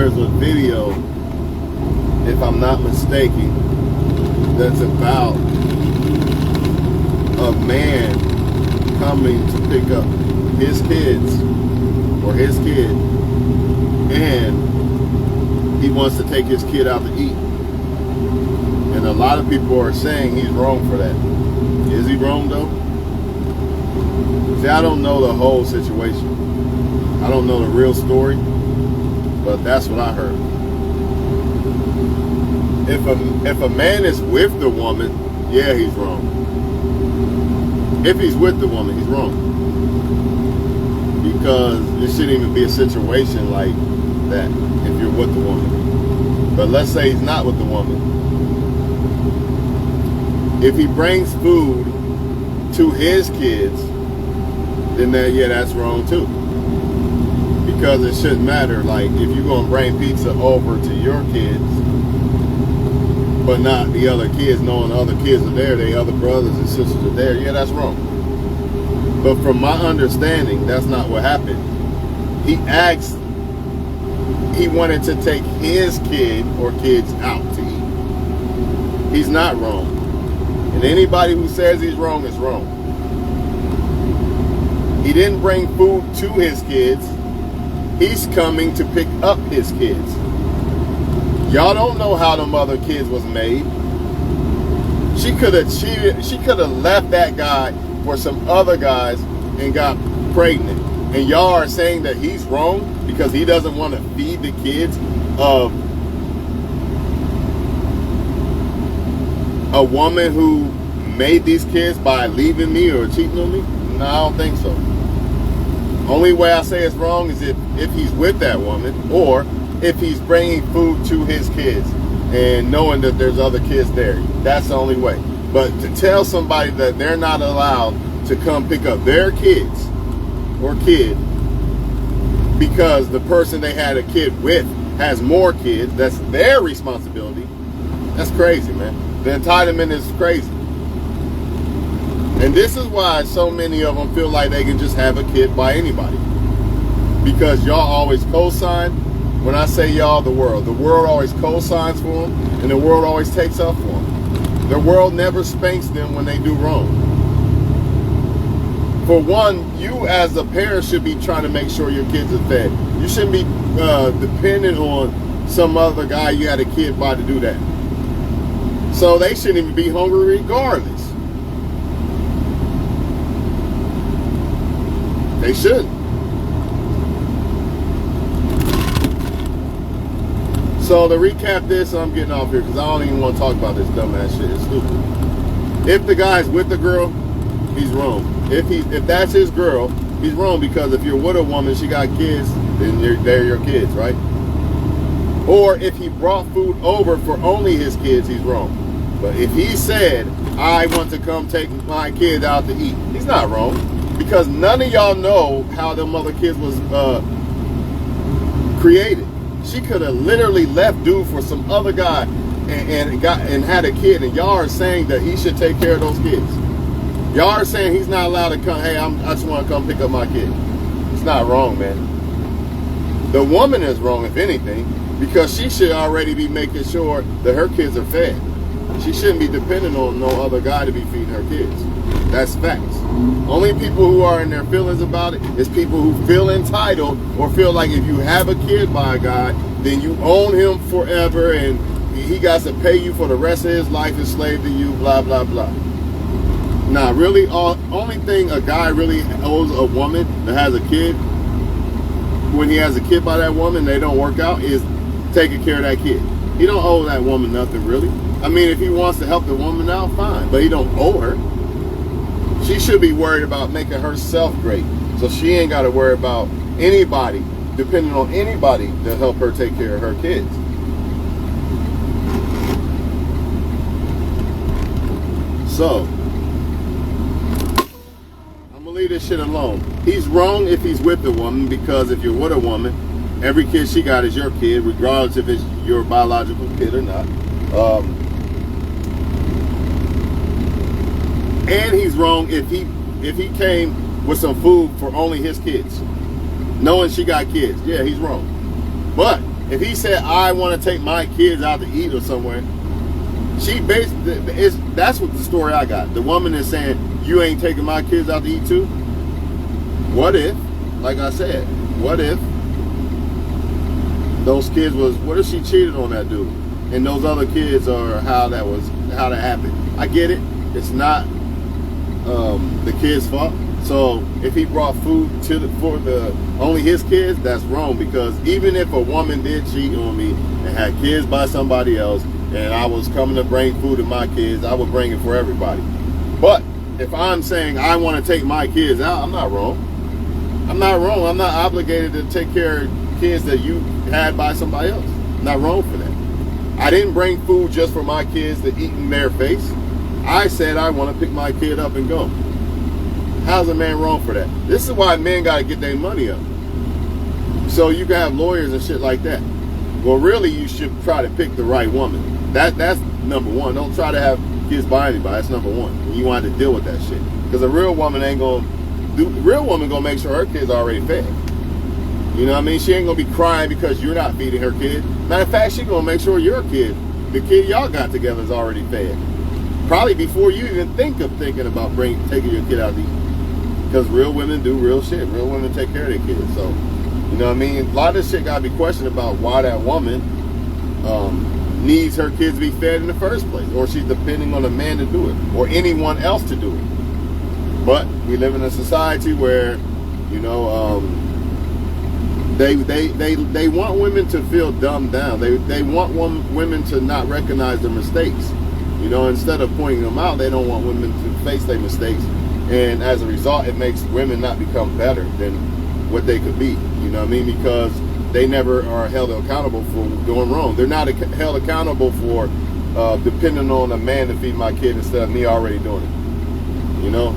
there's a video, if I'm not mistaken, that's about a man coming to pick up his kids or his kid, and he wants to take his kid out to eat. And a lot of people are saying he's wrong for that. Is he wrong though? See, I don't know the whole situation. I don't know the real story, but that's what I heard. If a man is with the woman, yeah, he's wrong. If he's with the woman, he's wrong. Because it shouldn't even be a situation like that if you're with the woman. But let's say he's not with the woman. If he brings food to his kids, then that's wrong too. Because it shouldn't matter. Like, if you're going to bring pizza over to your kids, but not the other kids, knowing the other kids are there, the other brothers and sisters are there, yeah, that's wrong. But from my understanding, that's not what happened. He wanted to take his kid or kids out to eat. He's not wrong. And anybody who says he's wrong is wrong. He didn't bring food to his kids. He's coming to pick up his kids. Y'all don't know how them other kids was made. She could have cheated. She could have left that guy for some other guys and got pregnant. And y'all are saying that he's wrong because he doesn't want to feed the kids of a woman who made these kids by leaving me or cheating on me? No, I don't think so. Only way I say it's wrong is if he's with that woman, or if he's bringing food to his kids and knowing that there's other kids there. That's the only way. But to tell somebody that they're not allowed to come pick up their kids or kid because the person they had a kid with has more kids, that's their responsibility, that's crazy, man. The entitlement is crazy. And this is why so many of them feel like they can just have a kid by anybody. Because y'all always co-sign. When I say y'all, the world always co-signs for them, and the world always takes up for them. The world never spanks them when they do wrong. For one, you as a parent should be trying to make sure your kids are fed. You shouldn't be dependent on some other guy you had a kid by to do that. So they shouldn't even be hungry regardless. They should. So to recap this, I'm getting off here because I don't even want to talk about this dumbass shit. It's stupid. If the guy's with the girl, he's wrong. If that's his girl, he's wrong, because if you're with a woman, she got kids, then they're your kids, right? Or if he brought food over for only his kids, he's wrong. But if he said, I want to come take my kids out to eat, he's not wrong. Because none of y'all know how them other kids was created. She could have literally left dude for some other guy and had a kid, and y'all are saying that he should take care of those kids. Y'all are saying he's not allowed to come, hey, I just want to come pick up my kid. It's not wrong, man. The woman is wrong, if anything, because she should already be making sure that her kids are fed. She shouldn't be dependent on no other guy to be feeding her kids. That's facts. Only people who are in their feelings about it is people who feel entitled or feel like if you have a kid by a guy, then you own him forever and he got to pay you for the rest of his life, is slave to you, blah, blah, blah. Nah, really, only thing a guy really owes a woman that has a kid, when he has a kid by that woman, they don't work out, is taking care of that kid. He don't owe that woman nothing, really. I mean, if he wants to help the woman out, fine, but he don't owe her. She should be worried about making herself great, so she ain't got to worry about anybody, depending on anybody to help her take care of her kids. So, I'm gonna leave this shit alone. He's wrong if he's with the woman, because if you're with a woman, every kid she got is your kid, regardless if it's your biological kid or not. And he's wrong if he came with some food for only his kids, knowing she got kids. Yeah, he's wrong. But If he said, I want to take my kids out to eat or somewhere, she basically, that's what the story I got. The woman is saying, you ain't taking my kids out to eat too? What if, like I said, what if those kids what if she cheated on that dude? And those other kids are how that happened. I get it. It's not the kid's fault. So if he brought food for only his kids, that's wrong, because even if a woman did cheat on me and had kids by somebody else, and I was coming to bring food to my kids, I would bring it for everybody. But if I'm saying I want to take my kids out, I'm not wrong. I'm not wrong. I'm not obligated to take care of kids that you had by somebody else. I'm not wrong for that. I didn't bring food just for my kids to eat in their face. I said I want to pick my kid up and go. How's a man wrong for that? This is why men got to get their money up. So you can have lawyers and shit like that. Well, really, you should try to pick the right woman. That's number one. Don't try to have kids by anybody. That's number one. You want to deal with that shit. Because a real woman gonna make sure her kid's already fed. You know what I mean? She ain't gonna be crying because you're not feeding her kid. Matter of fact, she gonna make sure your kid, the kid y'all got together, is already fed. Probably before you even thinking about taking your kid out to eat. Because real women do real shit. Real women take care of their kids. So, you know what I mean? A lot of this shit gotta be questioned about why that woman needs her kids to be fed in the first place, or she's depending on a man to do it, or anyone else to do it. But we live in a society where, you know, they want women to feel dumbed down. They want women to not recognize their mistakes. You know, instead of pointing them out, they don't want women to face their mistakes. And as a result, it makes women not become better than what they could be. You know what I mean? Because they never are held accountable for doing wrong. They're not held accountable for depending on a man to feed my kid instead of me already doing it. You know?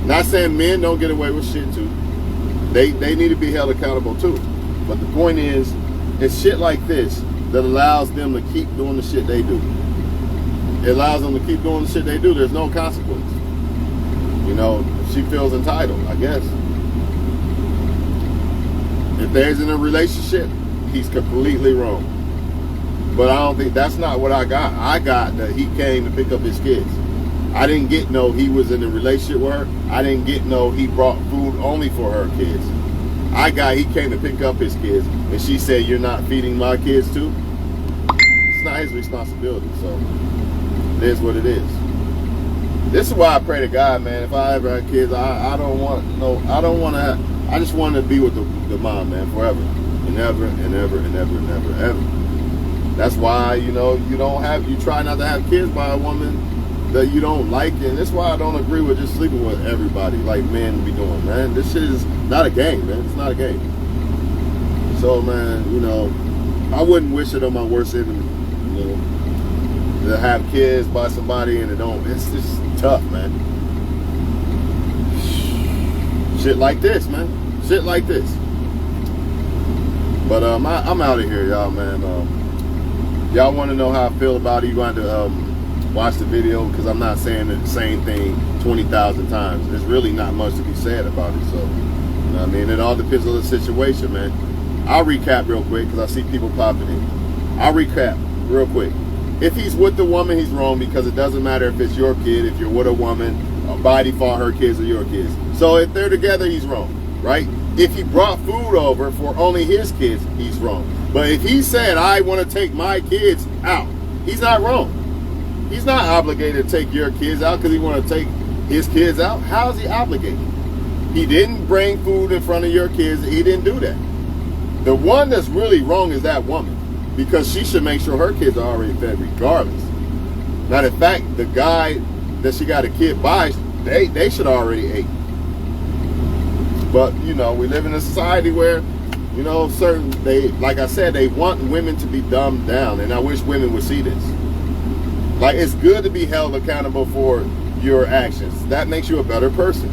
Not saying men don't get away with shit too. They need to be held accountable too. But the point is, it's shit like this that allows them to keep doing the shit they do. It allows them to keep doing the shit they do. There's no consequence. You know, she feels entitled, I guess. If there's in a relationship, he's completely wrong. But I don't think that's not what I got. I got that he came to pick up his kids. I didn't get he was in a relationship with her. I didn't get he brought food only for her kids. I got he came to pick up his kids, and she said, "You're not feeding my kids too?" It's not his responsibility, so it is what it is. This is why I pray to God, man. If I ever had kids, I don't want to. I just want to be with the mom, man, forever and ever and ever and ever and ever and ever. That's why, you know, you try not to have kids by a woman that you don't like, and that's why I don't agree with just sleeping with everybody like men be doing, man. This shit is not a game, man. It's not a game. So, man, you know, I wouldn't wish it on my worst enemy, you know, to have kids by somebody and it's just tough, man. Shit like this, man. Shit like this. But I'm out of here, y'all, man. Y'all want to know how I feel about it, you're going to watch the video, because I'm not saying the same thing 20,000 times. There's really not much to be said about it. So, you know what I mean? It all depends on the situation, man. I'll recap real quick, because I see people popping in. I'll recap real quick. If he's with the woman, he's wrong, because it doesn't matter if it's your kid, if you're with a woman, by default, her kids are your kids. So if they're together, he's wrong, right? If he brought food over for only his kids, he's wrong. But if he said, I want to take my kids out, he's not wrong. He's not obligated to take your kids out because he want to take his kids out. How is he obligated? He didn't bring food in front of your kids. He didn't do that. The one that's really wrong is that woman, because she should make sure her kids are already fed regardless. Matter of fact, the guy that she got a kid by, they should already ate. But, you know, we live in a society where, you know, like I said, they want women to be dumbed down, and I wish women would see this. Like, it's good to be held accountable for your actions. That makes you a better person.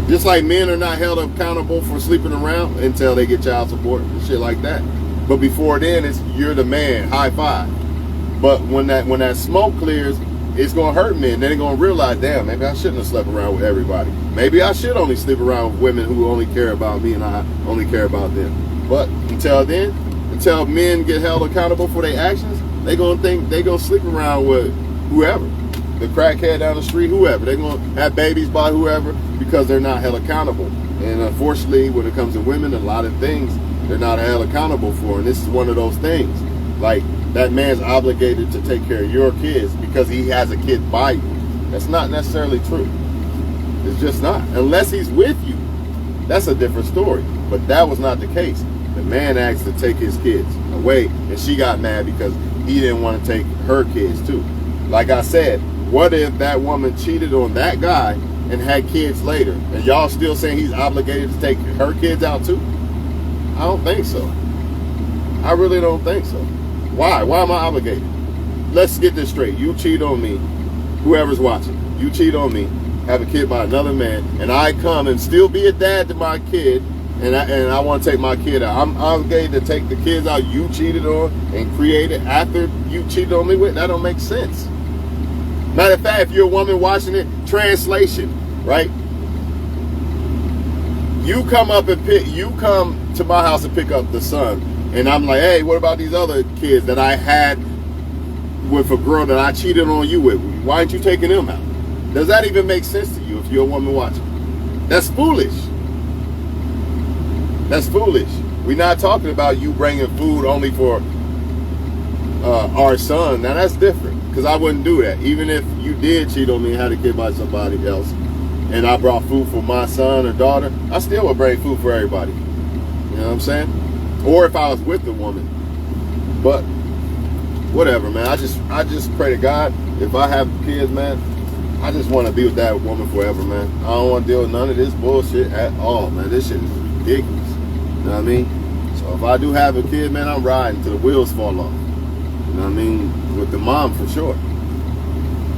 Just like men are not held accountable for sleeping around until they get child support and shit like that. But before then, it's you're the man, high five. But when that smoke clears, it's gonna hurt men. Then they're gonna realize, damn, maybe I shouldn't have slept around with everybody. Maybe I should only sleep around with women who only care about me and I only care about them. But until then, until men get held accountable for their actions, they gonna think they gonna sleep around with whoever, the crackhead down the street, whoever. They gonna have babies by whoever because they're not held accountable. And unfortunately, when it comes to women, a lot of things they're not held accountable for. And this is one of those things. Like, that man's obligated to take care of your kids because he has a kid by you. That's not necessarily true. It's just not. Unless he's with you. That's a different story. But that was not the case. The man asked to take his kids away, and she got mad because he didn't want to take her kids too. Like I said, what if that woman cheated on that guy and had kids later, and y'all still saying he's obligated to take her kids out too? I don't think so. I really don't think so. Why? Why am I obligated? Let's get this straight. You cheat on me, whoever's watching. You cheat on me, have a kid by another man, and I come and still be a dad to my kid, and I want to take my kid out. I'm obligated to take the kids out you cheated on and created after you cheated on me with? That don't make sense. Matter of fact, if you're a woman watching it, translation, right? You come to my house and pick up the son, and I'm like, hey, what about these other kids that I had with a girl that I cheated on you with? Why aren't you taking them out? Does that even make sense to you if you're a woman watching? That's foolish. That's foolish. We're not talking about you bringing food only for our son. Now, that's different, because I wouldn't do that. Even if you did cheat on me and had a kid by somebody else, and I brought food for my son or daughter, I still would bring food for everybody. You know what I'm saying? Or if I was with the woman. But whatever, man. I just pray to God, if I have kids, man, I just want to be with that woman forever, man. I don't want to deal with none of this bullshit at all, man. This shit is ridiculous. You know what I mean? So if I do have a kid, man, I'm riding till the wheels fall off. You know what I mean? With the mom, for sure.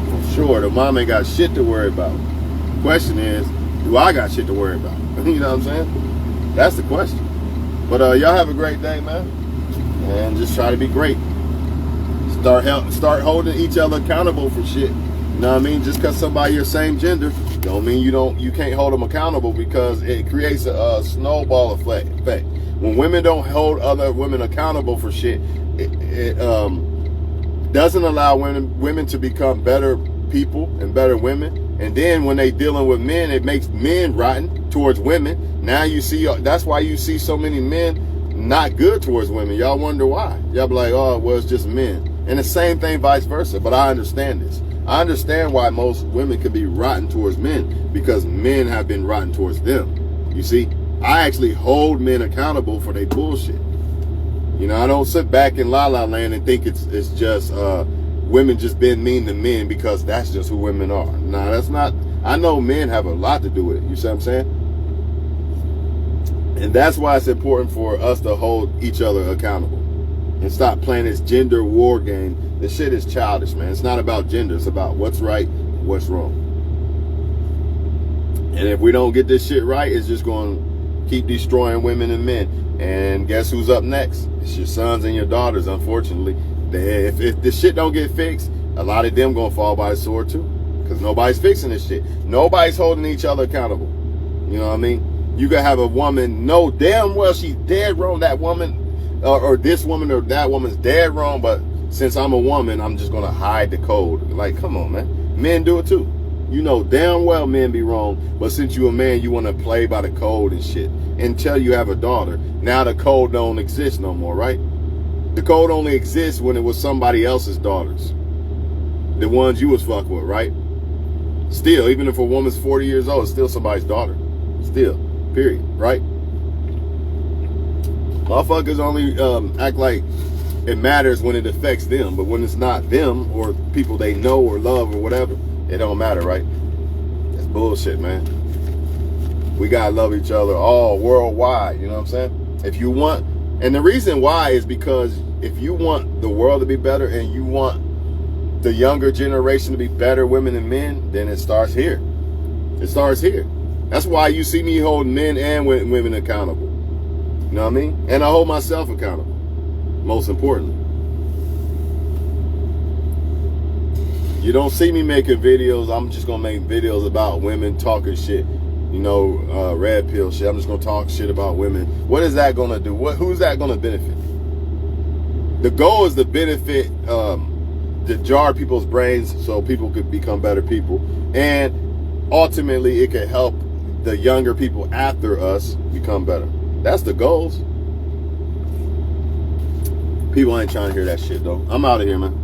For sure. The mom ain't got shit to worry about. The question is, do I got shit to worry about? You know what I'm saying? That's the question. But y'all have a great day, man. And just try to be great. Start holding each other accountable for shit. You know what I mean? Just because somebody your same gender don't mean you can't hold them accountable, because it creates a snowball effect. When women don't hold other women accountable for shit, it doesn't allow women to become better people and better women. And then when they dealing with men, it makes men rotten towards women. Now you see, that's why you see so many men not good towards women. Y'all wonder why. Y'all be like, oh, well, it's just men. And the same thing vice versa. But I understand this. I understand why most women could be rotten towards men, because men have been rotten towards them. You see, I actually hold men accountable for their bullshit. You know, I don't sit back in la la land and think it's just women just being mean to men because that's just who women are. Nah, that's not. I know men have a lot to do with it. You see what I'm saying? And that's why it's important for us to hold each other accountable and stop playing this gender war game. This shit is childish, man. It's not about gender. It's about what's right and what's wrong. And if we don't get this shit right, it's just going to keep destroying women and men. And guess who's up next? It's your sons and your daughters, unfortunately. If this shit don't get fixed, a lot of them going to fall by the sword too. Because nobody's fixing this shit. Nobody's holding each other accountable. You know what I mean? You can have a woman know damn well she's dead wrong. That woman or this woman or that woman's dead wrong, but since I'm a woman, I'm just going to hide the code. Like, come on, man. Men do it too. You know damn well men be wrong, but since you a man, you want to play by the code and shit. Until you have a daughter. Now the code don't exist no more, right? The code only exists when it was somebody else's daughters. The ones you was fuck with, right? Still, even if a woman's 40 years old, it's still somebody's daughter. Still, period, right? Motherfuckers only act like it matters when it affects them, but when it's not them or people they know or love or whatever, it don't matter, right? That's bullshit, man. We gotta love each other all worldwide, you know what I'm saying? If you want, and the reason why is because if you want the world to be better and you want the younger generation to be better women and men, then it starts here. It starts here. That's why you see me holding men and women accountable. You know what I mean? And I hold myself accountable, most importantly. You don't see me making videos. I'm just going to make videos about women talking shit. You know, red pill shit. I'm just going to talk shit about women. What is that going to do? Who's that going to benefit? The goal is to benefit, to jar people's brains so people could become better people. And ultimately, it could help the younger people after us become better. That's the goals. People ain't trying to hear that shit, though. I'm out of here, man.